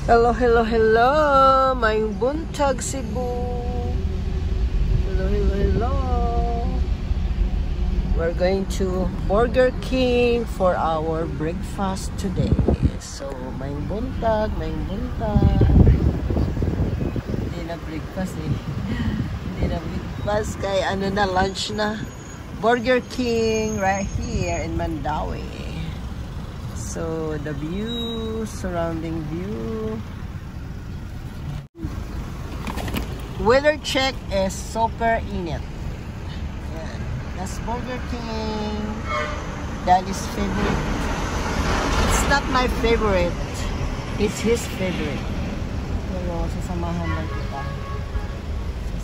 Hello, hello, hello! Maayong buntag, Cebu! Hello, hello, hello! We're going to Burger King for our breakfast today. So, maayong buntag, maayong buntag. Hindi na breakfast eh. Hindi na breakfast kay ano na, lunch na. Burger King right here in Mandaue. So, the view, surrounding view. Weather check is super init. Yan. That's Burger King. Daddy's favorite. It's not my favorite. It's his favorite. Pero sasamahan lang kita.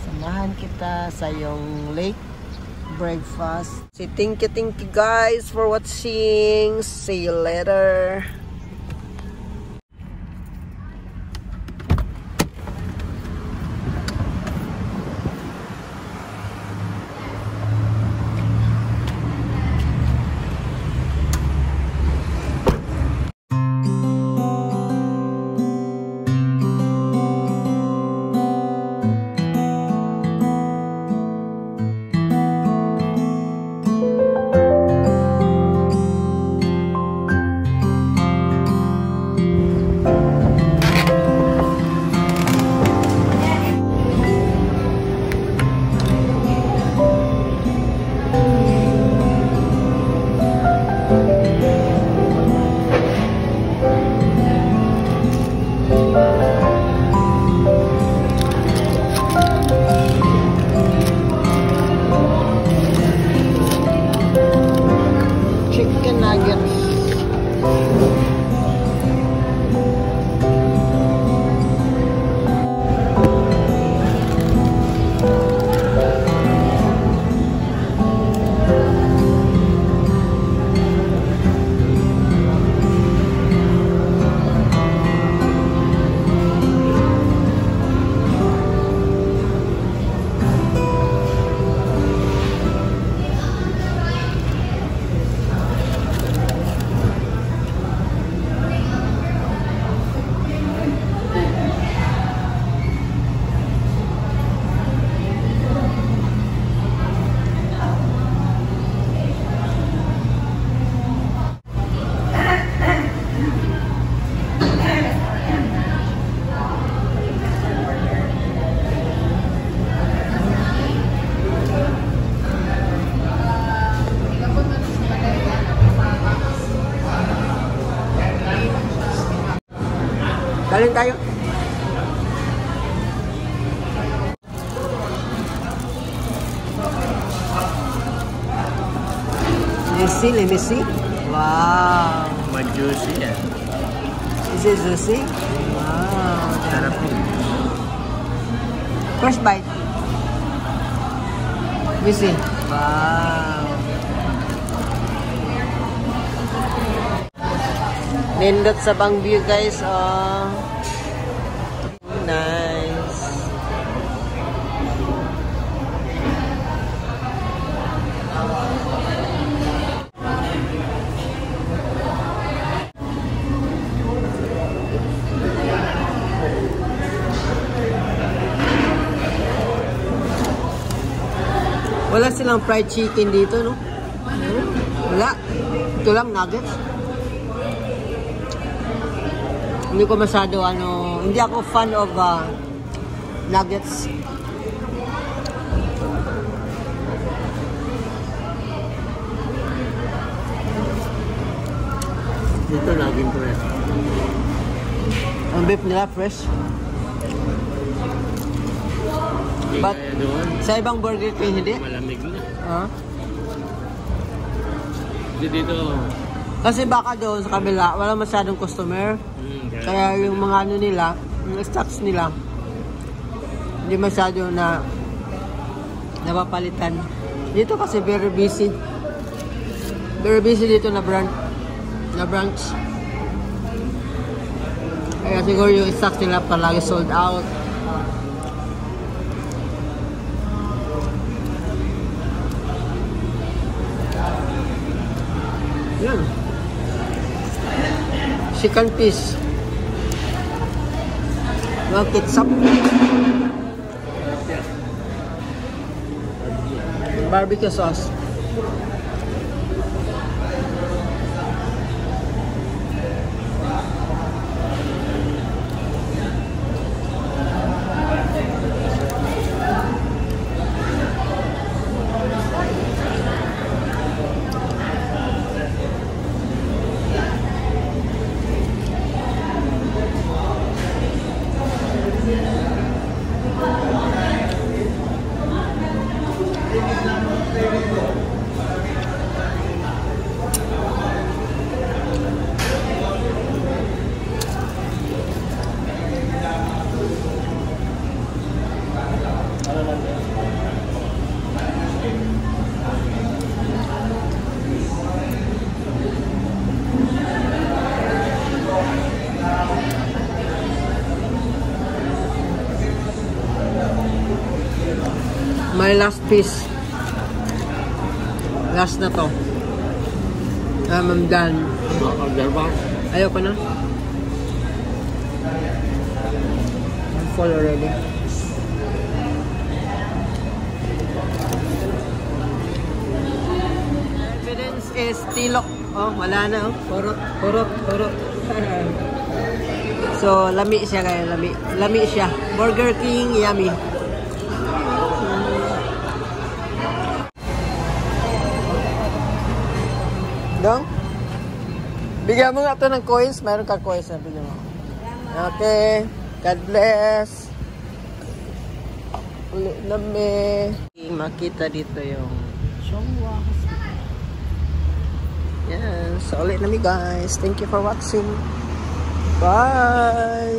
Sasamahan kita sa yung late breakfast. So, thank you guys for watching. See you later. Chicken nuggets. Galing tayo. Let me see. Wow. Juicy yan. Is it juicy? Wow. Sarap yun. First bite. Let me see. Wow. Nindot sa bang view guys. Oh. Nice. Wala silang fried chicken dito, no? Wala. Ito lang, nuggets. Hindi ko masyado, hindi ako fan of nuggets. Dito, laging fresh. Ang beef nila, fresh. But, sa ibang Burger King, hindi? Malamig na. Huh? Dito. Kasi baka doon sa kabila, wala masyadong customer. Kaya yung mga nila, yung stocks nila, hindi masyado na napapalitan. Dito kasi very busy. Very busy dito na branch. Kaya siguro yung stocks nila palagi sold out. Yan. Chicken piece. Mga ketchup. Barbecue sauce. My last piece. Last na to. I'm done. Order ba? Ayoko na. I'm full already. Evidence is tilok. Oh, wala na oh. Purot, purot, purot. So, lami siya kaya lami. Lami siya. Burger King, yummy. Dong? Bigyan mo nga ito ng coins. Mayroon ka coins na bigyan mo. Okay. God bless. Ulit na me. Makita dito yung Chongwa Hospital. Yan. So ulit na me guys. Thank you for watching. Bye!